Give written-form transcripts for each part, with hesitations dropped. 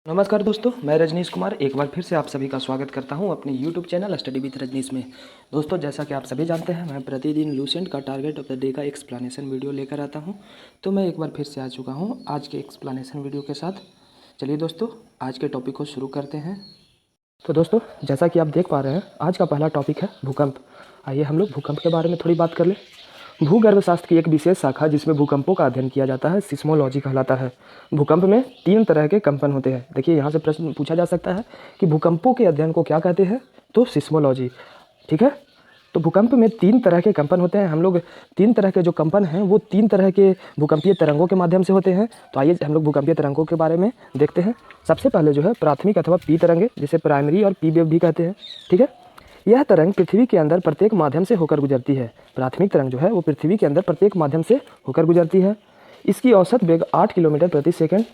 नमस्कार दोस्तों, मैं रजनीश कुमार एक बार फिर से आप सभी का स्वागत करता हूं अपने YouTube channel study with Rajneesh में। दोस्तों, जैसा कि आप सभी जानते हैं, मैं प्रतिदिन लूसेंट का टारगेट ऑफ द डे का एक्सप्लेनेशन वीडियो लेकर आता हूं। तो मैं एक बार फिर से आ चुका हूं आज के एक्सप्लेनेशन वीडियो के साथ। चलिए दोस्तों, आज के टॉपिक को शुरू करते हैं। तो दोस्तों, जैसा कि आप देख पा रहे हैं, आज का पहला टॉपिक है भूकंप। आइए हम लोग भूकंप के बारे में थोड़ी बात कर लें। भूगर्भशास्त्र की एक विशेष शाखा जिसमें भूकंपों का अध्ययन किया जाता है सिस्मोलॉजी कहलाता है। भूकंप में 3 तरह के कंपन होते हैं। देखिए, यहाँ से प्रश्न पूछा जा सकता है कि भूकंपों के अध्ययन को क्या कहते हैं, तो सिस्मोलॉजी। ठीक है, तो भूकंप में 3 तरह के कंपन होते हैं। हम लोग 3 तरह के जो कंपन हैं वो 3 तरह के भूकंपीय तरंगों के माध्यम से होते हैं। तो आइए हम लोग भूकंपीय तरंगों के बारे में देखते हैं। सबसे पहले जो है प्राथमिक अथवा पी तरंगे, जिसे प्राइमरी और पी वेव भी कहते हैं। ठीक है, यह तरंग पृथ्वी के अंदर प्रत्येक माध्यम से होकर गुजरती है। प्राथमिक तरंग जो है वो पृथ्वी के अंदर प्रत्येक माध्यम से होकर गुजरती है। इसकी औसत वेग 8 किलोमीटर प्रति सेकंड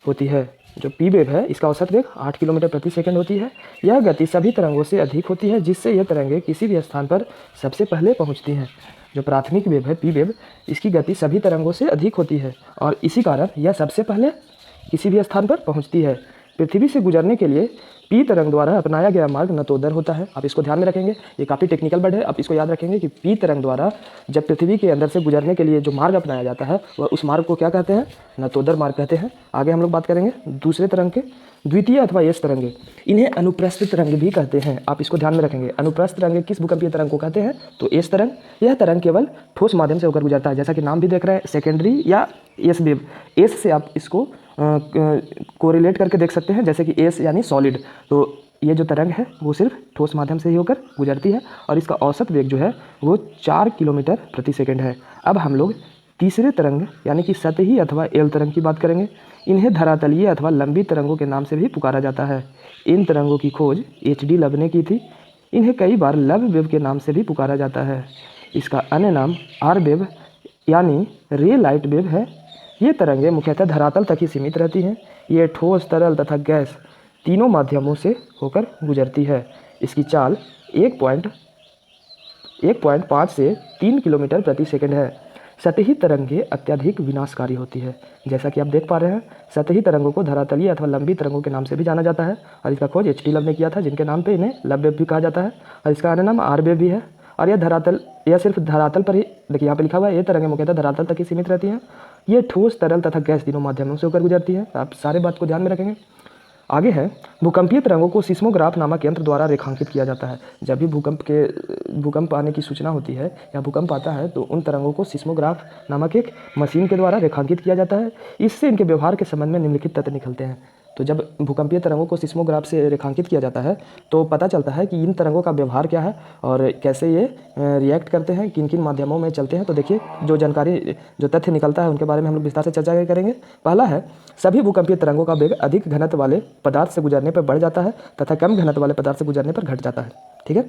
होती है। जो पी वेव है, इसका औसत वेग 8 किलोमीटर प्रति सेकंड होती है। यह गति सभी तरंगों से अधिक होती है, जिससे यह तरंगें किसी भी स्थान पर सबसे पहले पहुंचती हैं। जो प्राथमिक वेव है, पी वेव, इसकी गति सभी तरंगों से अधिक होती है और इसी कारण यह सबसे पहले किसी भी स्थान पर पहुंचती है। पृथ्वी से गुजरने के लिए पी तरंग द्वारा अपनाया गया मार्ग नतोदर होता है। आप इसको ध्यान में रखेंगे, ये काफ़ी टेक्निकल वर्ड है। आप इसको याद रखेंगे कि पी तरंग द्वारा जब पृथ्वी के अंदर से गुजरने के लिए जो मार्ग अपनाया जाता है वह उस मार्ग को क्या कहते हैं, नतोदर मार्ग कहते हैं। आगे हम लोग बात करेंगे दूसरे तरंग के, द्वितीय अथवा एस तरंगे। इन्हें अनुप्रस्थ तरंग भी कहते हैं। आप इसको ध्यान में रखेंगे। अनुप्रस्थ तरंग किस भूकंपीय तरंग को कहते हैं, तो एस तरंग। यह तरंग केवल ठोस माध्यम से होकर गुजरता है, जैसा कि नाम भी देख रहे हैं, सेकेंडरी या एस वेव। एस से आप इसको कोरिलेट करके देख सकते हैं, जैसे कि एस यानी सॉलिड। तो ये जो तरंग है वो सिर्फ ठोस माध्यम से ही होकर गुजरती है और इसका औसत वेग जो है वो 4 किलोमीटर प्रति सेकंड है। अब हम लोग तीसरे तरंग यानी कि सतही अथवा एल तरंग की बात करेंगे। इन्हें धरातलीय अथवा लंबी तरंगों के नाम से भी पुकारा जाता है। इन तरंगों की खोज एच.डी. लव ने की थी। इन्हें कई बार लव वेव के नाम से भी पुकारा जाता है। इसका अन्य नाम आर वेव यानी रे लाइट वेव है। ये तरंगें मुख्यतः धरातल तक ही सीमित रहती हैं। ये ठोस, तरल तथा गैस तीनों माध्यमों से होकर गुजरती है। इसकी चाल 1.5 से 3 किलोमीटर प्रति सेकंड है। सतही तरंगें अत्यधिक विनाशकारी होती है। जैसा कि आप देख पा रहे हैं, सतही तरंगों को धरातलीय अथवा लंबी तरंगों के नाम से भी जाना जाता है और इसका खोज एच.डी. लव ने किया था, जिनके नाम पे इन्हें लव वेव भी कहा जाता है और इसका अन्य नाम आर वेव भी है। और यह सिर्फ धरातल पर ही, देखिए यहाँ पे लिखा हुआ है, ये तरंगें मुख्यतः धरातल तक ही सीमित रहती हैं। ये ठोस, तरल तथा गैस तीनों माध्यमों से होकर गुजरती है। आप सारे बात को ध्यान में रखेंगे। आगे है, भूकंपीय तरंगों को सिस्मोग्राफ नामक यंत्र द्वारा रेखांकित किया जाता है। जब भी भूकंप आने की सूचना होती है या भूकंप आता है तो उन तरंगों को सिस्मोग्राफ नामक एक मशीन के द्वारा रेखांकित किया जाता है। इससे इनके व्यवहार के संबंध में निम्नलिखित तथ्य निकलते हैं। तो जब भूकंपीय तरंगों को सिस्मोग्राफ से रेखांकित किया जाता है तो पता चलता है कि इन तरंगों का व्यवहार क्या है और कैसे ये रिएक्ट करते हैं, किन किन माध्यमों में चलते हैं। तो देखिए, जो तथ्य निकलता है उनके बारे में हम लोग विस्तार से चर्चा करेंगे। पहला है, सभी भूकंपीय तरंगों का वेग अधिक घनत्व वाले पदार्थ से गुजरने पर बढ़ जाता है तथा कम घनत्व वाले पदार्थ से गुजरने पर घट जाता है। ठीक है,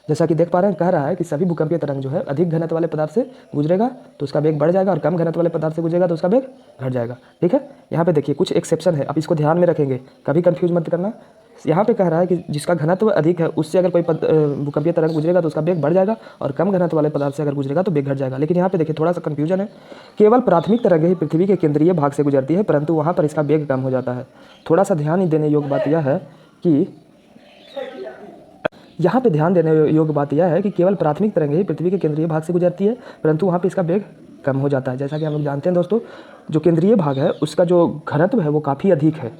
जैसा कि देख पा रहे हैं, कह रहा है कि सभी भूकंपीय तरंग जो है अधिक घनत्व वाले पदार्थ से गुजरेगा तो उसका वेग बढ़ जाएगा और कम घनत्व वाले पदार्थ से गुजरेगा तो उसका वेग घट जाएगा। ठीक है, यहाँ पे देखिए कुछ एक्सेप्शन है, आप इसको ध्यान में रखेंगे, कभी कंफ्यूज मत करना। यहाँ पे कह रहा है कि जिसका घनत्व अधिक है उससे अगर कोई भूकंपीय तरंग गुजरेगा तो उसका वेग बढ़ जाएगा और कम घनत्व वाले पदार्थ से अगर गुजरेगा तो वेग घट जाएगा। लेकिन यहाँ पे देखिए थोड़ा सा कंफ्यूजन है। केवल प्राथमिक तरंगें ही पृथ्वी के केंद्रीय भाग से गुजरती है, परंतु वहाँ पर इसका वेग कम हो जाता है। थोड़ा सा ध्यान देने योग्य बात यह है कि यहाँ पे ध्यान देने योग्य बात यह है कि केवल प्राथमिक तरंगें ही पृथ्वी के केंद्रीय भाग से गुजरती है, परंतु वहाँ पे इसका वेग कम हो जाता है। जैसा कि हम लोग जानते हैं दोस्तों, जो केंद्रीय भाग है उसका जो घनत्व है वो काफ़ी अधिक है,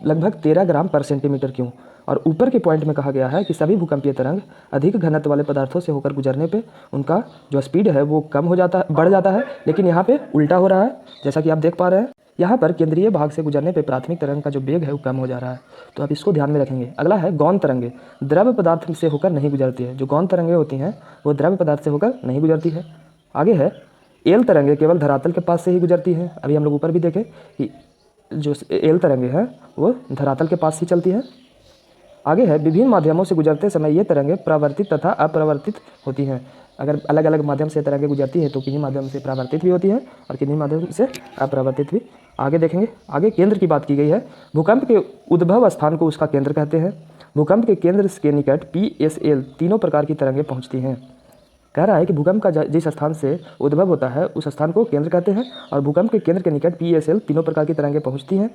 लगभग 13 ग्राम पर सेंटीमीटर क्यूब। और ऊपर के पॉइंट में कहा गया है कि सभी भूकंपीय तरंग अधिक घनत्व वाले पदार्थों से होकर गुजरने पे उनका जो स्पीड है वो कम हो जाता है, बढ़ जाता है। लेकिन यहाँ पे उल्टा हो रहा है, जैसा कि आप देख पा रहे हैं। यहाँ पर केंद्रीय भाग से गुजरने पे प्राथमिक तरंग का जो वेग है वो कम हो जा रहा है। तो आप इसको ध्यान में रखेंगे। अगला है, गौण तरंगे द्रव्य पदार्थ से होकर नहीं गुजरती है। जो गौण तरंगे होती हैं वो द्रव्य पदार्थ से होकर नहीं गुजरती है। आगे है, एल तरंगे केवल धरातल के पास से ही गुजरती हैं। अभी हम लोग ऊपर भी देखें कि जो एल तरंगे हैं वो धरातल के पास ही चलती हैं। आगे है, विभिन्न माध्यमों से गुजरते समय ये तरंगें परावर्तित तथा अपरावर्तित होती हैं। अगर अलग अलग माध्यम से तरंगें गुजरती हैं तो किन्हीं माध्यम से परावर्तित भी होती हैं और किन्हीं माध्यम से अपरावर्तित भी। आगे देखेंगे, आगे केंद्र की बात की गई है। भूकंप के उद्भव स्थान को उसका केंद्र कहते हैं। भूकंप के केंद्र के निकट PSL तीनों प्रकार की तरंगें पहुँचती हैं। कह रहा है कि भूकंप का जिस स्थान से उद्भव होता है उस स्थान को केंद्र कहते हैं और भूकंप के केंद्र के निकट PSL तीनों प्रकार की तरंगें पहुँचती हैं।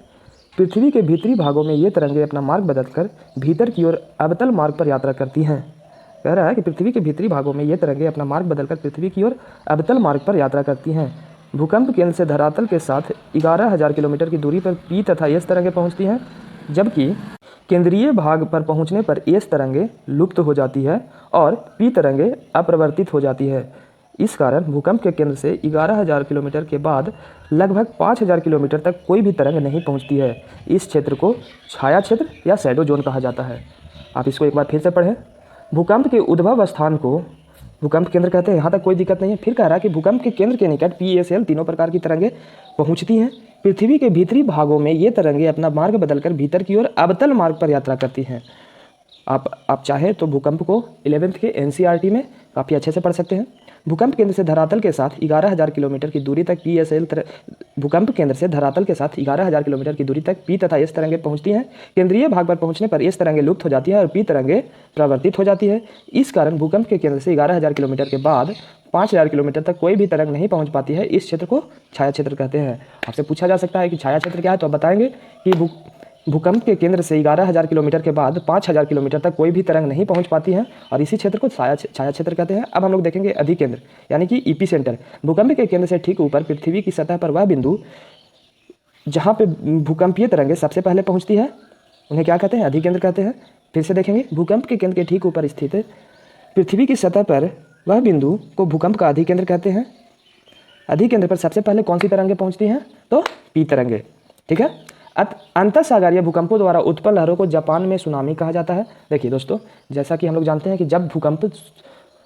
पृथ्वी के भीतरी भागों में ये तरंगें अपना मार्ग बदलकर भीतर की ओर अवतल मार्ग पर यात्रा करती हैं। कह रहा है कि पृथ्वी के भीतरी भागों में ये तरंगें अपना मार्ग बदलकर पृथ्वी की ओर अवतल मार्ग पर यात्रा करती हैं। भूकंप केंद्र से धरातल के साथ 11,000 किलोमीटर की दूरी पर पी तथा एस तरंगें पहुंचती हैं, जबकि केंद्रीय भाग पर पहुंचने पर एस तरंगें लुप्त हो जाती है और पी तरंगें अपरिवर्तित हो जाती है। इस कारण भूकंप के केंद्र से 11,000 किलोमीटर के बाद लगभग 5,000 किलोमीटर तक कोई भी तरंग नहीं पहुंचती है। इस क्षेत्र को छाया क्षेत्र या शैडो जोन कहा जाता है। आप इसको एक बार फिर से पढ़ें। भूकंप के उद्भव स्थान को भूकंप केंद्र कहते हैं। यहाँ तक कोई दिक्कत नहीं है। फिर कह रहा है कि भूकंप के केंद्र के निकट पी एस एल तीनों प्रकार की तरंगें पहुँचती हैं। पृथ्वी के भीतरी भागों में ये तरंगें अपना मार्ग बदलकर भीतर की ओर अवतल मार्ग पर यात्रा करती हैं। आप चाहे तो भूकंप को 11th के NCERT में काफ़ी अच्छे से पढ़ सकते हैं। भूकंप केंद्र से धरातल के साथ 11,000 किलोमीटर की दूरी तक भूकंप केंद्र से धरातल के साथ 11,000 किलोमीटर की दूरी तक पी तथा एस तरंगें पहुंचती हैं। केंद्रीय भाग पर पहुंचने पर एस तरंगें लुप्त हो जाती है और पी तरंगें प्रवर्तित हो जाती है। इस कारण भूकंप के केंद्र से 11,000 किलोमीटर के बाद 5,000 किलोमीटर तक कोई भी तरंग नहीं पहुंच पाती है। इस क्षेत्र को छाया क्षेत्र कहते हैं। आपसे पूछा जा सकता है कि छाया क्षेत्र क्या है, तो आप बताएंगे कि भूकंप के केंद्र से 11,000 किलोमीटर के बाद 5,000 किलोमीटर तक कोई भी तरंग नहीं पहुंच पाती है और इसी क्षेत्र को छाया क्षेत्र कहते हैं। अब हम लोग देखेंगे अधिकेंद्र यानी कि ईपी सेंटर। भूकंप के केंद्र से ठीक ऊपर पृथ्वी की सतह पर वह बिंदु जहां पे भूकंपीय तरंगें सबसे पहले पहुंचती है उन्हें क्या कहते हैं? अधिकेंद्र कहते हैं। फिर से देखेंगे, भूकंप के केंद्र के ठीक ऊपर स्थित पृथ्वी की सतह पर वह बिंदु को भूकंप का अधिकेंद्र कहते हैं। अधिकेंद्र पर सबसे पहले कौन सी तरंगें पहुँचती हैं? तो पी तरंगें। ठीक है। अंतःसागरीय भूकंपों द्वारा उत्पन्न लहरों को जापान में सुनामी कहा जाता है। देखिए दोस्तों, जैसा कि हम लोग जानते हैं कि जब भूकंप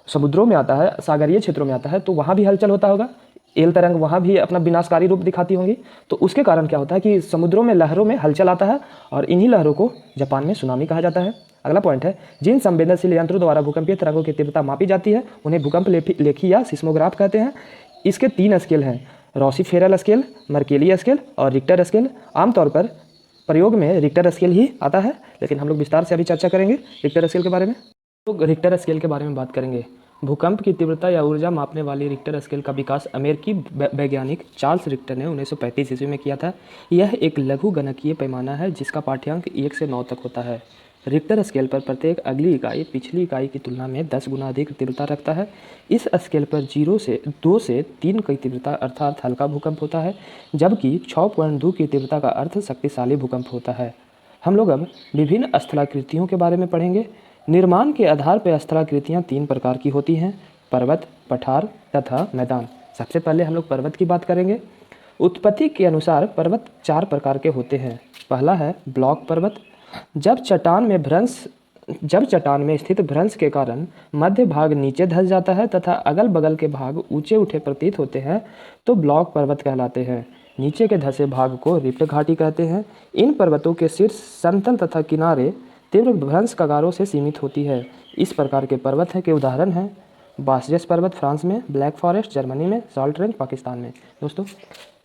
समुद्रों में आता है, सागरीय क्षेत्रों में आता है, तो वहाँ भी हलचल होता होगा। एल तरंग वहाँ भी अपना विनाशकारी रूप दिखाती होंगी। तो उसके कारण क्या होता है कि समुद्रों में लहरों में हलचल आता है और इन्हीं लहरों को जापान में सुनामी कहा जाता है। अगला पॉइंट है, जिन संवेदनशील यंत्रों द्वारा भूकंपीय तरंगों की तीव्रता मापी जाती है उन्हें भूकंप लेखी या सिस्मोग्राफ कहते हैं। इसके 3 स्केल हैं, रॉसी-फेरल स्केल, मर्केली स्केल और रिक्टर स्केल। आमतौर पर प्रयोग में रिक्टर स्केल ही आता है, लेकिन हम लोग विस्तार से अभी चर्चा करेंगे रिक्टर स्केल के बारे में। तो रिक्टर स्केल के बारे में बात करेंगे। भूकंप की तीव्रता या ऊर्जा मापने वाली रिक्टर स्केल का विकास अमेरिकी वैज्ञानिक चार्ल्स रिक्टर ने 1935 ईस्वी में किया था। यह एक लघु गणकीय पैमाना है जिसका पाठ्यांक 1 से 9 तक होता है। रिक्टर स्केल पर प्रत्येक अगली इकाई पिछली इकाई की तुलना में 10 गुना अधिक तीव्रता रखता है। इस स्केल पर 2 से 3 की तीव्रता अर्थात हल्का भूकंप होता है, जबकि 6.2 की तीव्रता का अर्थ शक्तिशाली भूकंप होता है। हम लोग अब विभिन्न स्थलाकृतियों के बारे में पढ़ेंगे। निर्माण के आधार पर स्थलाकृतियाँ 3 प्रकार की होती हैं, पर्वत, पठार तथा मैदान। सबसे पहले हम लोग पर्वत की बात करेंगे। उत्पत्ति के अनुसार पर्वत 4 प्रकार के होते हैं। पहला है ब्लॉक पर्वत। जब चट्टान में स्थित भ्रंश के कारण मध्य भाग नीचे धंस जाता है तथा अगल बगल के भाग ऊंचे उठे प्रतीत होते हैं तो ब्लॉक पर्वत कहलाते हैं। नीचे के धंसे भाग को रिफ्ट घाटी कहते हैं। इन पर्वतों के शीर्ष समतल तथा किनारे तीव्र भ्रंश कगारों से सीमित होती है। इस प्रकार के पर्वत के उदाहरण हैं वासजेस पर्वत फ्रांस में, ब्लैक फॉरेस्ट जर्मनी में, सॉल्ट रेंज पाकिस्तान में। दोस्तों,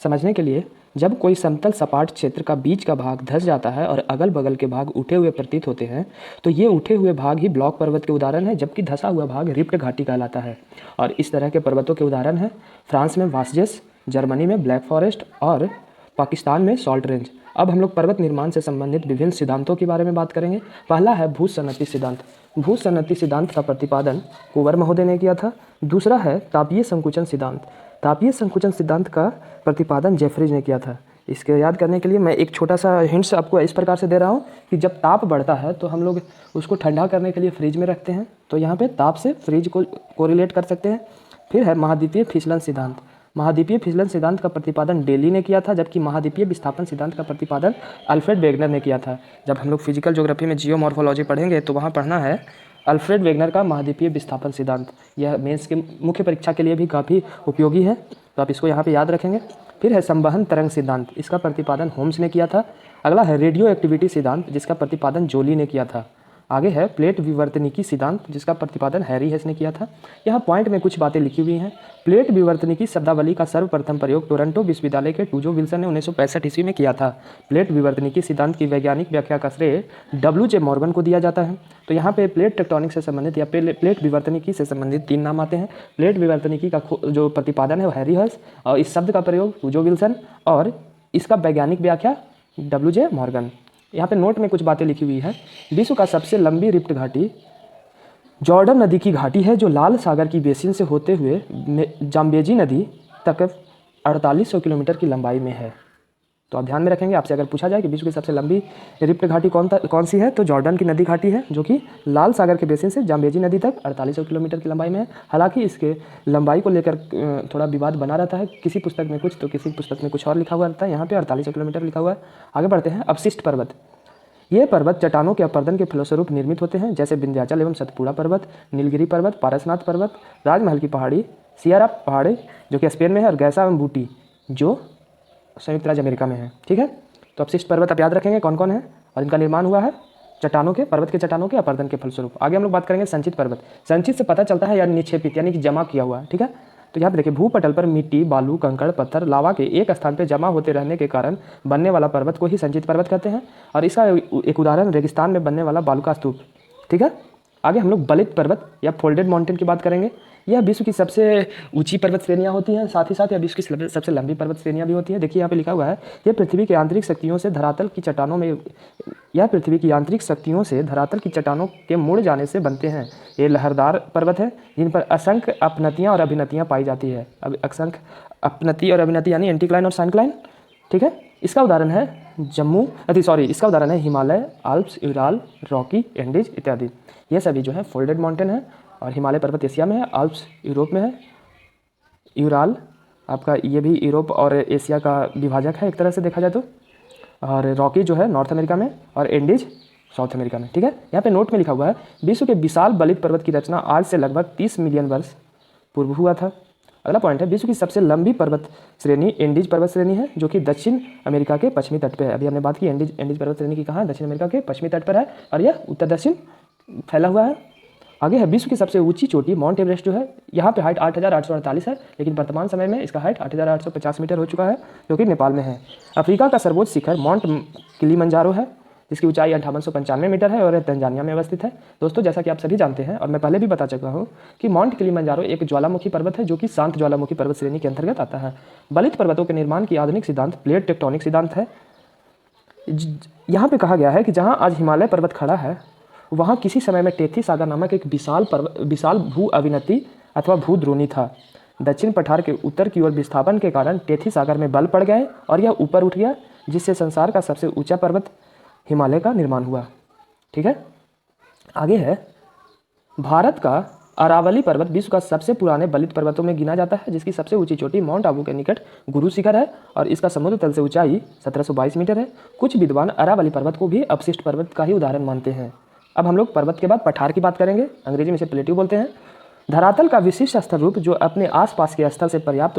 समझने के लिए, जब कोई समतल सपाट क्षेत्र का बीच का भाग धंस जाता है और अगल बगल के भाग उठे हुए प्रतीत होते हैं तो ये उठे हुए भाग ही ब्लॉक पर्वत के उदाहरण है, जबकि धंसा हुआ भाग रिफ्ट घाटी कहलाता है। और इस तरह के पर्वतों के उदाहरण हैं फ्रांस में वासजेस, जर्मनी में ब्लैक फॉरेस्ट और पाकिस्तान में सॉल्ट रेंज। अब हम लोग पर्वत निर्माण से संबंधित विभिन्न सिद्धांतों के बारे में बात करेंगे। पहला है भूसन्नति सिद्धांत। भूसन्नति सिद्धांत का प्रतिपादन कुंवर महोदय ने किया था। दूसरा है तापीय संकुचन सिद्धांत। तापीय संकुचन सिद्धांत का प्रतिपादन जेफरीज ने किया था। इसके याद करने के लिए मैं एक छोटा सा हिंट्स आपको इस प्रकार से दे रहा हूँ कि जब ताप बढ़ता है तो हम लोग उसको ठंडा करने के लिए फ्रिज में रखते हैं, तो यहाँ पे ताप से फ्रिज को कोरिलेट कर सकते हैं। फिर है महाद्वीपीय फिसलन सिद्धांत। महाद्वीपीय फिसलन सिद्धांत का प्रतिपादन डेली ने किया था, जबकि महाद्वीपीय विस्थापन सिद्धांत का प्रतिपादन अल्फ्रेड वेगनर ने किया था। जब हम लोग फिजिकल ज्योग्राफी में जियोमॉर्फोलॉजी पढ़ेंगे तो वहाँ पढ़ना है अल्फ्रेड वेगनर का महाद्वीपीय विस्थापन सिद्धांत। यह मेंस के मुख्य परीक्षा के लिए भी काफ़ी उपयोगी है, तो आप इसको यहाँ पे याद रखेंगे। फिर है संवहन तरंग सिद्धांत। इसका प्रतिपादन होम्स ने किया था। अगला है रेडियो एक्टिविटी सिद्धांत, जिसका प्रतिपादन जोली ने किया था। आगे है प्लेट विवर्तनिकी सिद्धांत, जिसका प्रतिपादन हैरी हेस ने किया था। यहाँ पॉइंट में कुछ बातें लिखी हुई हैं। प्लेट विवर्तनिकी शब्दावली का सर्वप्रथम प्रयोग टोरंटो विश्वविद्यालय के टूजो विल्सन ने 1965 ईस्वी में किया था। प्लेट विवर्तनिकी सिद्धांत की वैज्ञानिक व्याख्या का श्रेय WJ मॉर्गन को दिया जाता है। तो यहाँ पे प्लेट टेक्टोनिक से संबंधित या प्लेट विवर्तनिकी से संबंधित 3 नाम आते हैं। प्लेट विवर्तनिकी का जो प्रतिपादन है वो हैरी हेस, और इस शब्द का प्रयोग टूजो विल्सन, और इसका वैज्ञानिक व्याख्या WJ मॉर्गन। यहाँ पे नोट में कुछ बातें लिखी हुई है। विश्व का सबसे लंबी रिफ्ट घाटी जॉर्डन नदी की घाटी है, जो लाल सागर की बेसिन से होते हुए जाम्बेजी नदी तक 4800 किलोमीटर की लंबाई में है। तो आप ध्यान में रखेंगे, आपसे अगर पूछा जाए कि विश्व की सबसे लंबी रिफ्ट घाटी कौन सी है, तो जॉर्डन की नदी घाटी है, जो कि लाल सागर के बेसिन से जाम्बेजी नदी तक 4800 किलोमीटर की लंबाई में है। हालांकि इसके लंबाई को लेकर थोड़ा विवाद बना रहता है, किसी पुस्तक में कुछ तो किसी पुस्तक में कुछ और लिखा हुआ रहता है। यहाँ पे 4800 किलोमीटर लिखा हुआ है। आगे बढ़ते हैं। अवशिष्ट पर्वत। ये पर्वत चट्टानों के अपरदन के फलस्वरूप निर्मित होते हैं, जैसे विंध्याचल एवं सतपुड़ा पर्वत, नीलगिरी पर्वत, पारसनाथ पर्वत, राजमहल की पहाड़ी, सियरा पहाड़ी जो कि स्पेन में है, और गैसा एवं बूटी जो संयुक्त राज्य अमेरिका में है। ठीक है, तो अवशिष्ट पर्वत आप याद रखेंगे कौन कौन है, और इनका निर्माण हुआ है पर्वत के चट्टानों के अपरदन के फलस्वरूप। आगे हम लोग बात करेंगे संचित पर्वत। संचित से पता चलता है यानी निक्षेपित, यानी कि जमा किया हुआ है। ठीक है, तो यहाँ पे देखिए, भूपटल पर मिट्टी, बालू, कंकड़, पत्थर, लावा के एक स्थान पर जमा होते रहने के कारण बनने वाला पर्वत को ही संचित पर्वत कहते हैं। और इसका एक उदाहरण रेगिस्तान में बनने वाला बालू का स्तूप। ठीक है, आगे हम लोग बलित पर्वत या फोल्डेड माउंटेन की बात करेंगे। यह विश्व की सबसे ऊंची पर्वत श्रेणियां होती हैं, साथ ही साथ यह विश्व की सबसे लंबी पर्वत श्रेणियां भी होती हैं। देखिए यहाँ पे लिखा हुआ है, यह पृथ्वी की आंतरिक शक्तियों से धरातल की चट्टानों के मुड़ जाने से बनते हैं। ये लहरदार पर्वत है, जिन पर असंख्य अपनतियाँ और अभिनतियाँ पाई जाती है। अब असंख्य अपनति और अभिनति यानी एंटीक्लाइन और साइनक्लाइन। ठीक है, इसका उदाहरण है इसका उदाहरण है Himalaya, Alps, Ural, Rocky, Andes इत्यादि। ये सभी जो है फोल्डेड माउंटेन है। और हिमालय पर्वत एशिया में है, आल्प्स यूरोप में है, यूराल आपका ये भी यूरोप और एशिया का विभाजक है एक तरह से देखा जाए तो, और रॉकी जो है नॉर्थ अमेरिका में, और एंडीज साउथ अमेरिका में। ठीक है, यहाँ पे नोट में लिखा हुआ है, विश्व के विशाल बलित पर्वत की रचना आज से लगभग 30 मिलियन वर्ष पूर्व हुआ था। अगला पॉइंट है, विश्व की सबसे लंबी पर्वत श्रेणी एंडीज पर्वत श्रेणी है, जो कि दक्षिण अमेरिका के पश्चिमी तट पर है। अभी हमने बात की एंडीज पर्वत श्रेणी की, कहाँ है, दक्षिण अमेरिका के पश्चिमी तट पर है, और यह उत्तर दक्षिण फैला हुआ है। आगे है, विश्व की सबसे ऊंची चोटी माउंट एवरेस्ट जो है, यहाँ पे हाइट 8848 है, लेकिन वर्तमान समय में इसका हाइट 8850 मीटर हो चुका है, जो कि नेपाल में है। अफ्रीका का सर्वोच्च शिखर माउंट किलिमंजारो है, जिसकी ऊंचाई 5895 मीटर है, और यह तंजानिया में अवस्थित है। दोस्तों, जैसा कि आप सभी जानते हैं और मैं पहले भी बता चुका हूँ कि माउंट किलिमंजारो एक ज्वालामुखी पर्वत है, जो कि शांत ज्वालामुखी पर्वत श्रेणी के अंतर्गत आता है। बलित पर्वतों के निर्माण की आधुनिक सिद्धांत प्लेट टेक्टोनिक सिद्धांत है। यहाँ पे कहा गया है कि जहाँ आज हिमालय पर्वत खड़ा है, वहाँ किसी समय में टेथी सागर नामक एक विशाल भू अविनति अथवा भूद्रोणी था। दक्षिण पठार के उत्तर की ओर विस्थापन के कारण टेथी सागर में बल पड़ गए और यह ऊपर उठ गया, जिससे संसार का सबसे ऊंचा पर्वत हिमालय का निर्माण हुआ। ठीक है, आगे है, भारत का अरावली पर्वत विश्व का सबसे पुराने बलित पर्वतों में गिना जाता है, जिसकी सबसे ऊंची चोटी माउंट आबू के निकट गुरु शिखर है, और इसका समुद्र तल से ऊंचाई 1722 मीटर है। कुछ विद्वान अरावली पर्वत को भी अवशिष्ट पर्वत का ही उदाहरण मानते हैं। अब हम लोग पर्वत के बाद पठार की बात करेंगे, अंग्रेजी में इसे प्लेट्यू बोलते हैं। धरातल का विशिष्ट स्थल रूप जो अपने आसपास के स्थल से पर्याप्त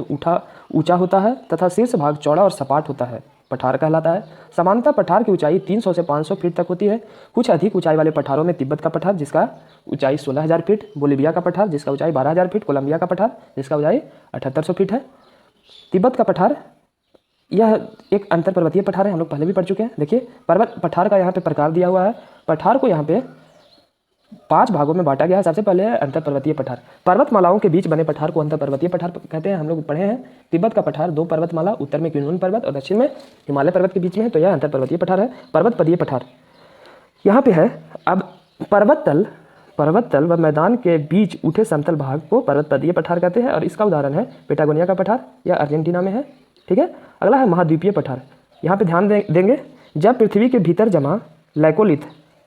ऊंचा होता है तथा शीर्ष भाग चौड़ा और सपाट होता है, पठार कहलाता है। सामान्यतः पठार की ऊंचाई 300 से 500 फीट तक होती है। कुछ अधिक ऊंचाई वाले पठारों में तिब्बत का पठार, जिसका ऊंचाई 16000 फीट, बोलिविया का पठार, जिसका ऊंचाई 12000 फीट, कोलंबिया का पठार, जिसका ऊंचाई 7800 फीट है। तिब्बत का पठार यह एक अंतर पर्वतीय पठार है, हम लोग पहले भी पढ़ चुके हैं। देखिए, पठार का यहाँ पे प्रकार दिया हुआ है। पठार को यहाँ पे 5 भागों में बांटा गया है। सबसे पहले है अंतर पर्वतीय पठार। पर्वतमालाओं के बीच बने पठार को अंतर पर्वतीय पठार कहते हैं, हम लोग पढ़े हैं। तिब्बत का पठार 2 पर्वतमाला, उत्तर में क्विनलुन पर्वत और दक्षिण में हिमालय पर्वत के बीच में है, तो यह अंतर पर्वतीय पठार है। पर्वतपदीय पठार यहाँ पे है। अब पर्वततल व मैदान के बीच उठे समतल भाग को पर्वतपदीय पठार कहते हैं, और इसका उदाहरण है पेटागोनिया का पठार, यह अर्जेंटीना में है। ठीक है, अगला है महाद्वीपीय पठार। यहाँ पे ध्यान देंगे, जब पृथ्वी के भीतर जमा लैकोलिथ,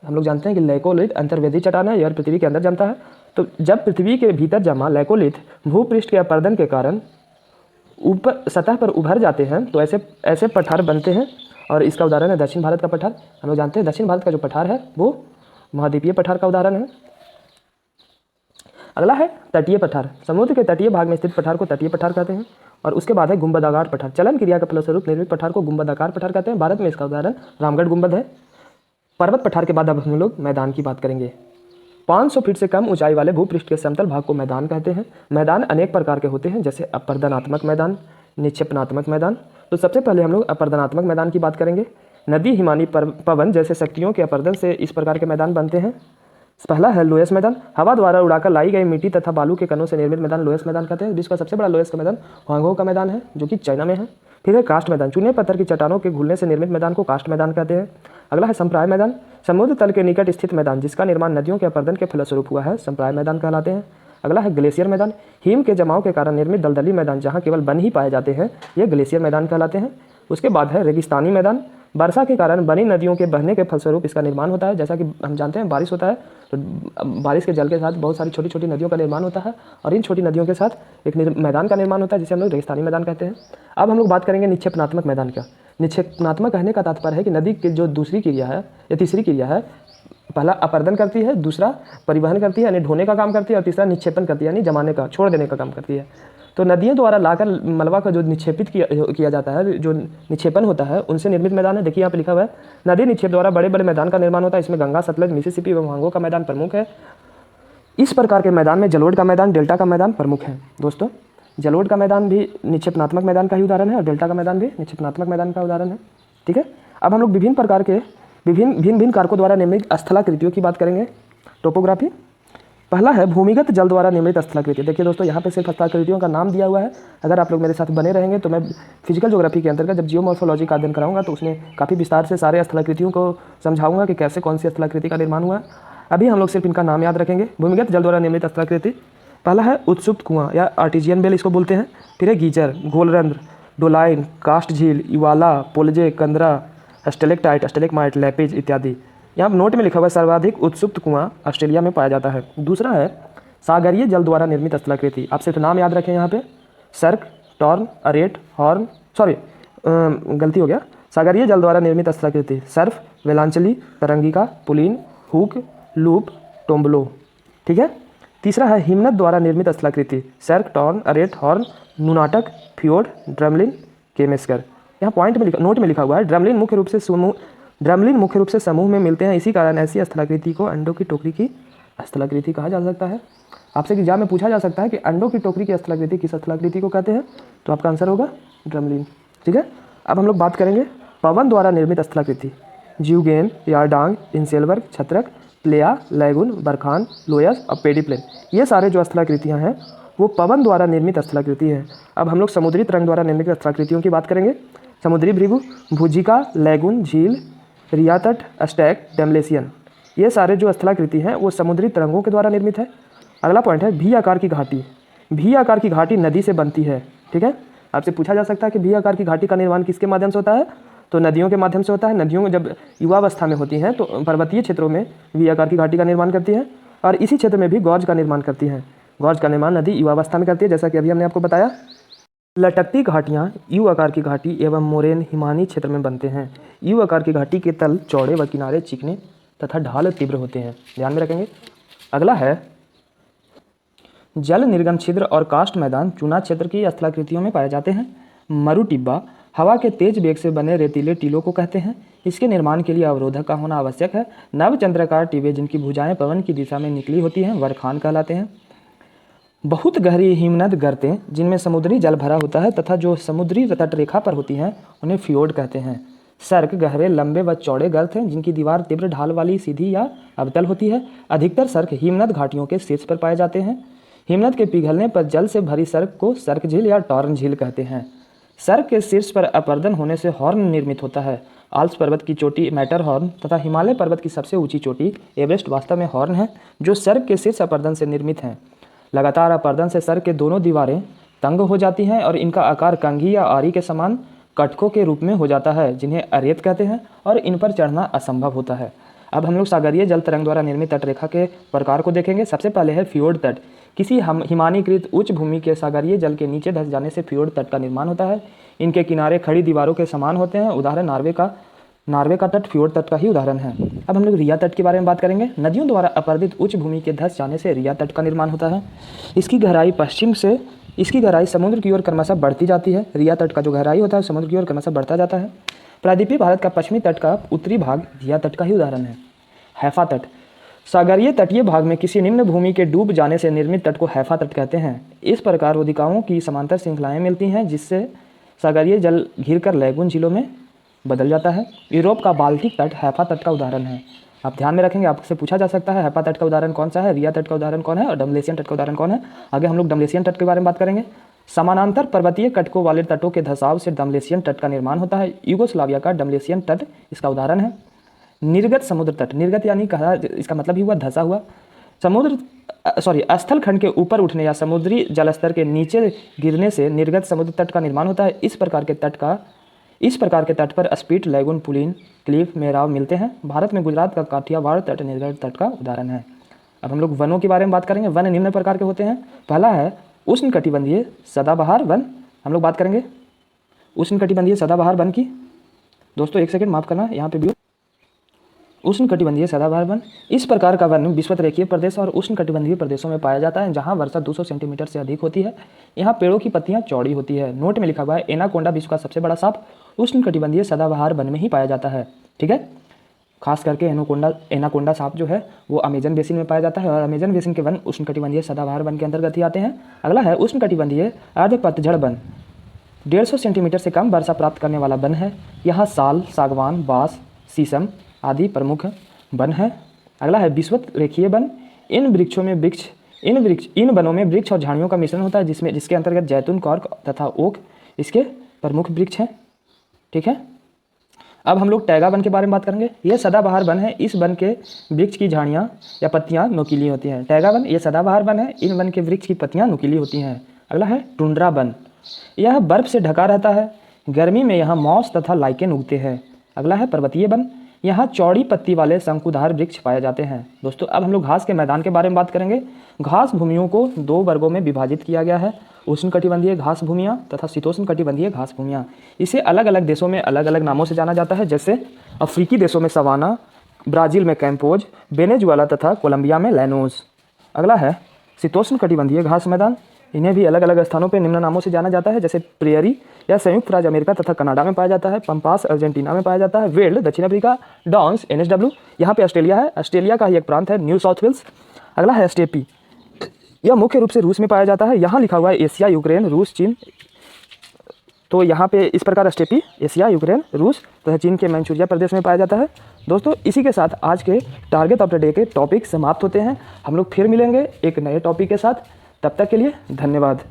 हम लोग जानते हैं कि लैकोलिथ अंतर्वेदी चट्टान है, यह पृथ्वी के अंदर जमता है। तो जब पृथ्वी के भीतर जमा लैकोलिथ भूपृष्ठ के अपरदन के कारण ऊपर सतह पर उभर जाते हैं, तो ऐसे पठार बनते हैं, और इसका उदाहरण है दक्षिण भारत का पठार। हम लोग जानते हैं दक्षिण भारत का जो पठार है वो महाद्वीपीय पठार का उदाहरण है। अगला है तटीय पठार। समुद्र के तटीय भाग में स्थित पठार को तटीय पठार कहते हैं। और उसके बाद है गुंबदाकार पठार। चलन क्रिया के फलस्वरूप निर्मित पठार को गुंबदाकार पठार कहते हैं। भारत में इसका उदाहरण रामगढ़ गुंबद है। पर्वत पठार के बाद अब हम लोग मैदान की बात करेंगे। 500 फीट से कम ऊंचाई वाले भूपृष्ठ के समतल भाग को मैदान कहते हैं। मैदान अनेक प्रकार के होते हैं, जैसे अपर्दनात्मक मैदान, निक्षेपणात्मक मैदान। तो सबसे पहले हम लोग अपर्दनात्मक मैदान की बात करेंगे। नदी, हिमानी, पवन जैसे शक्तियों के अपर्दन से इस प्रकार के मैदान बनते हैं। पहला है लोएस्ट मैदान, हवा द्वारा उड़ाकर लाई गई मिट्टी तथा बालू के कणों से निर्मित मैदान लोएस्ट मैदान कहते हैं। विश्व का सबसे बड़ा लोएस्ट का मैदान हांगकांग का मैदान है जो कि चाइना में है। फिर है कास्ट मैदान, चूने पत्थर की चट्टानों के घुलने से निर्मित मैदान को कास्ट मैदान कहते हैं। अगला है संप्राय मैदान, समुद्र तल के निकट स्थित मैदान जिसका निर्माण नदियों के अपरदन के फलस्वरूप हुआ है, संप्राय मैदान कहलाते हैं। अगला है ग्लेशियर मैदान, हिम के जमाव के कारण निर्मित दलदली मैदान जहाँ केवल वन ही पाए जाते हैं, ये ग्लेशियर मैदान कहलाते हैं। उसके बाद है रेगिस्तानी मैदान, वर्षा के कारण बनी नदियों के बहने के फलस्वरूप इसका निर्माण होता है। जैसा कि हम जानते हैं बारिश होता है तो बारिश के जल के साथ बहुत सारी छोटी छोटी नदियों का निर्माण होता है और इन छोटी नदियों के साथ एक मैदान का निर्माण होता है जिसे हम लोग रेगिस्तानी मैदान कहते हैं। अब हम लोग बात करेंगे निक्षेपणात्मक मैदान का। निक्षेपणात्मक कहने का तात्पर्य है कि नदी की जो दूसरी क्रिया है या तीसरी क्रिया है, पहला अपर्दन करती है, दूसरा परिवहन करती है यानी ढोने का काम करती है और तीसरा निक्षेपण करती है यानी जमाने का, छोड़ देने का काम करती है। तो नदियों द्वारा लाकर मलबा का जो निक्षेपित किया जाता है, जो निक्षेपण होता है, उनसे निर्मित मैदान है। देखिए यहाँ पे लिखा हुआ है नदी निक्षेप द्वारा बड़े बड़े मैदान का निर्माण होता है। इसमें गंगा, सतलज, मिसिसिपी एवं हांगो का मैदान प्रमुख है। इस प्रकार के मैदान में जलोढ़ का मैदान, डेल्टा का मैदान प्रमुख है। दोस्तों जलोढ़ का मैदान भी निक्षेपणात्मक मैदान का ही उदाहरण है और डेल्टा का मैदान भी निक्षेपणात्मक मैदान का उदाहरण है। ठीक है, अब हम लोग विभिन्न प्रकार के भिन्न कारकों द्वारा निर्मित स्थलाकृतियों की बात करेंगे। टोपोग्राफी, पहला है भूमिगत जल द्वारा निर्मित स्थलाकृति। देखिए दोस्तों यहाँ पे सिर्फ स्थलाकृतियों का नाम दिया हुआ है। अगर आप लोग मेरे साथ बने रहेंगे तो मैं फिजिकल ज्योग्राफी के अंतर्गत जब जियोमॉर्फोलॉजी का अध्ययन कराऊंगा तो उसमें काफ़ी विस्तार से सारे स्थलाकृतियों को समझाऊंगा कि कैसे कौन सी स्थलाकृति का निर्माण हुआ। अभी हम लोग सिर्फ इनका नाम याद रखेंगे। भूमिगत जल द्वारा निर्मित स्थलाकृति, पहला है उत्सुप्त कुआं या आर्टिजियन बेल इसको बोलते हैं। फिर है गीजर, गोलरंध्र, डोलाइन, कास्ट झील, इवाला, पोलजे, कंदरा, स्टेलेक्टाइट, स्टेलेक्माइट, लैपिज इत्यादि। यहाँ नोट में लिखा हुआ है सर्वाधिक उत्सुप्त कुआं ऑस्ट्रेलिया में पाया जाता है। दूसरा है सागरीय जल द्वारा निर्मित स्थलाकृति। आप सिर्फ नाम याद रखें यहाँ पे, सर्क, टॉर्न, अरेट, हॉर्न, गलती हो गया, सागरीय जल द्वारा निर्मित स्थलाकृति सर्फ, वेलांचली, तरंगिका, पुलिन, हुक, लूप, टोम्बलो। ठीक है, तीसरा है हिमनद द्वारा निर्मित स्थलाकृति सर्क, torn, अरेट, horn, nunatak, fjord, drumlin, केमेस्कर। यहाँ पॉइंट में नोट में लिखा हुआ है ड्रमलिन मुख्य रूप से समूह में मिलते हैं, इसी कारण ऐसी स्थलाकृति को अंडों की टोकरी की स्थलाकृति कहा जा सकता है। आपसे एग्जाम में पूछा जा सकता है कि अंडों की टोकरी की स्थलाकृति किस स्थलाकृति को कहते हैं, तो आपका आंसर होगा ड्रमलिन। ठीक है, अब हम लोग बात करेंगे पवन द्वारा निर्मित स्थलाकृति। ज्यूगेन, यारडांग, इंसेलवर्ग, छत्रक, प्लेया, लैगून, बरखान, लोयस और पेडीप्लेन, ये सारे जो स्थलाकृतियाँ हैं वो पवन द्वारा निर्मित स्थलाकृति है। अब हम लोग समुद्री तरंग द्वारा निर्मित स्थलाकृतियों की बात करेंगे। समुद्री भृगु, भुजिका, लैगून, झील, रिया तट, स्टैक, डेमलेशियन, ये सारे जो स्थलाकृति हैं वो समुद्री तरंगों के द्वारा निर्मित है। अगला पॉइंट है भी आकार की घाटी। भी आकार की घाटी नदी से बनती है। ठीक है, आपसे पूछा जा सकता है कि भी आकार की घाटी का निर्माण किसके माध्यम से होता है, तो नदियों के माध्यम से होता है। नदियों में जब युवावस्था में होती हैं तो पर्वतीय क्षेत्रों में भी आकार की घाटी का निर्माण करती है और इसी क्षेत्र में भी गॉर्ज का निर्माण करती है। गॉर्ज का निर्माण नदी युवावस्था में करती है, जैसा कि अभी हमने आपको बताया। लटकती घाटियाँ यू आकार की घाटी एवं मोरेन हिमानी क्षेत्र में बनते हैं। यू आकार की घाटी के तल चौड़े व किनारे चिकने तथा ढाल तीव्र होते हैं, ध्यान में रखेंगे। अगला है जल निर्गम छिद्र और कास्ट मैदान चूना क्षेत्र की स्थलाकृतियों में पाए जाते हैं। मरु टिब्बा हवा के तेज वेग से बने रेतीले टीलों को कहते हैं। इसके निर्माण के लिए अवरोधक का होना आवश्यक है। नव चंद्राकार टिब्बे जिनकी भुजाएं पवन की दिशा में निकली होती हैं वरखान कहलाते हैं। बहुत गहरी हिमनद गर्तें जिनमें समुद्री जल भरा होता है तथा जो समुद्री तट रेखा पर होती हैं उन्हें फ्योर्ड कहते हैं। सर्क गहरे, लंबे व चौड़े गर्त हैं जिनकी दीवार तीव्र ढाल वाली, सीधी या अवतल होती है। अधिकतर सर्क हिमनद घाटियों के शीर्ष पर पाए जाते हैं। हिमनद के पिघलने पर जल से भरी सर्क को सर्क झील या टॉर्न झील कहते हैं। सर्क के शीर्ष पर अपर्दन होने से हॉर्न निर्मित होता है। आल्प्स पर्वत की चोटी मैटरहॉर्न तथा हिमालय पर्वत की सबसे ऊंची चोटी एवरेस्ट वास्तव में हॉर्न है जो सर्क के शीर्ष अपर्दन से निर्मित हैं। लगातार अपर्दन से सर्क के दोनों दीवारें तंग हो जाती हैं और इनका आकार कंघी या आरी के समान कटकों के रूप में हो जाता है जिन्हें अरेत कहते हैं और इन पर चढ़ना असंभव होता है। अब हम लोग सागरीय जल तरंग द्वारा निर्मित तटरेखा के प्रकार को देखेंगे। सबसे पहले है फ्योर्ड तट। किसी हिमानीकृत उच्च भूमि के सागरीय जल के नीचे धंस जाने से फ्योर्ड तट का निर्माण होता है। इनके किनारे खड़ी दीवारों के समान होते हैं। उदाहरण नार्वे का तट फ्योर्ड तट का ही उदाहरण है। अब हम लोग रिया तट के बारे में बात करेंगे। नदियों द्वारा अपर्दित उच्च भूमि के धंस जाने से रिया तट का निर्माण होता है। इसकी गहराई समुद्र की ओर क्रमशः बढ़ती जाती है। रिया तट का जो गहराई होता है समुद्र की ओर क्रमशः बढ़ता जाता है। प्रायद्वीपीय भारत का पश्चिमी तट का उत्तरी भाग रिया तट का ही उदाहरण है। हैफा तट सागरीय तटीय भाग में किसी निम्न भूमि के डूब जाने से निर्मित तट को हैफा तट कहते हैं। इस प्रकार उदिकाओं की समांतर श्रृंखलाएं मिलती हैं जिससे सागरीय जल घिरकर लैगून झीलों में बदल जाता है। यूरोप का बाल्टिक तट हैफा तट का उदाहरण है। आप ध्यान में रखेंगे, आपसे पूछा जा सकता है हैपा तट का उदाहरण कौन सा है, रिया तट का उदाहरण कौन है और डमलेशियन तट का उदाहरण कौन है। आगे हम लोग डमलेशियन तट के बारे में बात करेंगे। समानांतर पर्वतीय कटकों वाले तटों के धसाव से डमलेशियन तट का निर्माण होता है। यूगोस्लाविया का डमलेशियन तट इसका उदाहरण है। निर्गत समुद्र तट, निर्गत यानी कहा, इसका मतलब ही हुआ धंसा हुआ। स्थल खंड के ऊपर उठने या समुद्री जलस्तर के नीचे गिरने से निर्गत समुद्र तट का निर्माण होता है। इस प्रकार के तट पर स्पीट, लैगून, पुलिन, क्लिफ, मेराव मिलते हैं। भारत में गुजरात का काठियावाड़ तट निर्गत तट का उदाहरण है। अब हम लोग वनों के बारे में बात करेंगे। वन निम्न प्रकार के होते हैं। पहला है उष्णकटिबंधीय सदाबहार वन। हम लोग बात करेंगे उष्णकटिबंधीय सदाबहार वन की। दोस्तों एक सेकंड माफ करना, यहाँ पे भी उष्णकटिबंधीय सदाबहार वन। इस प्रकार का वन विषुवत-रेखीय प्रदेश और उष्णकटिबंधीय प्रदेशों में पाया जाता है, जहां वर्षा 200 सेंटीमीटर से अधिक होती है। यहाँ पेड़ों की पत्तियां चौड़ी होती है। नोट में लिखा हुआ है एनाकोंडा विश्व का सबसे बड़ा सांप उष्णकटिबंधीय सदाबहार वन में ही पाया जाता है। ठीक है, खास करके एनाकोंडा सांप जो है वो अमेजन बेसिन में पाया जाता है और अमेजन बेसिन के वन उष्णकटिबंधीय सदाबहार वन के अंतर्गत ही आते हैं। अगला है उष्णकटिबंधीय अर्ध पतझड़ वन। 150 सेंटीमीटर से कम वर्षा प्राप्त करने वाला वन है। यहाँ साल, सागवान, बांस, शीशम आदि प्रमुख वन है। अगला है विषुवत रेखीय वन। इन वनों में वृक्ष और झाड़ियों का मिश्रण होता है, जिसके अंतर्गत जैतून, कॉर्क तथा ओक इसके प्रमुख वृक्ष हैं। ठीक है, अब हम लोग टैगा वन के बारे में बात करेंगे। यह सदाबहार वन है। इस वन के वृक्ष की झाड़ियाँ या पत्तियाँ नुकीली होती हैं। टैगा वन ये सदाबहार वन है। इन वन के वृक्ष की पत्तियाँ नुकीली होती हैं। अगला है टुंड्रा वन। यह बर्फ से ढका रहता है। गर्मी में यहाँ मॉस तथा लाइकेन उगते हैं। अगला है पर्वतीय वन। यहाँ चौड़ी पत्ती वाले शंकुधार वृक्ष पाए जाते हैं। दोस्तों अब हम लोग घास के मैदान के बारे में बात करेंगे। घास भूमियों को 2 वर्गों में विभाजित किया गया है, उष्णकटिबंधीय घास भूमियाँ तथा शीतोष्णकटिबंधीय घास भूमियाँ। इसे अलग अलग देशों में अलग अलग नामों से जाना जाता है, जैसे अफ्रीकी देशों में सवाना, ब्राज़ील में कैम्पोज, वेनेजुएला तथा कोलंबिया में लैनोस। अगला है शीतोष्णकटिबंधीय घास मैदान। इन्हें भी अलग अलग स्थानों पर निम्न नामों से जाना जाता है, जैसे प्रेयरी या संयुक्त राज्य अमेरिका तथा कनाडा में पाया जाता है, पंपास अर्जेंटीना में पाया जाता है, वेल्ड दक्षिण अफ्रीका, डॉन्स NSW यहाँ पे ऑस्ट्रेलिया है। ऑस्ट्रेलिया का ही एक प्रांत है न्यू साउथ वेल्स। अगला है स्टेपी। यह मुख्य रूप से रूस में पाया जाता है। यहाँ लिखा हुआ है एशिया, यूक्रेन, रूस, चीन। तो यहाँ पे इस प्रकार स्टेपी एशिया, यूक्रेन, रूस तथा चीन के मैनचूरिया प्रदेश में पाया जाता है। दोस्तों इसी के साथ आज के टारगेट ऑफ द डे के टॉपिक समाप्त होते हैं। हम लोग फिर मिलेंगे एक नए टॉपिक के साथ। तब तक के लिए धन्यवाद।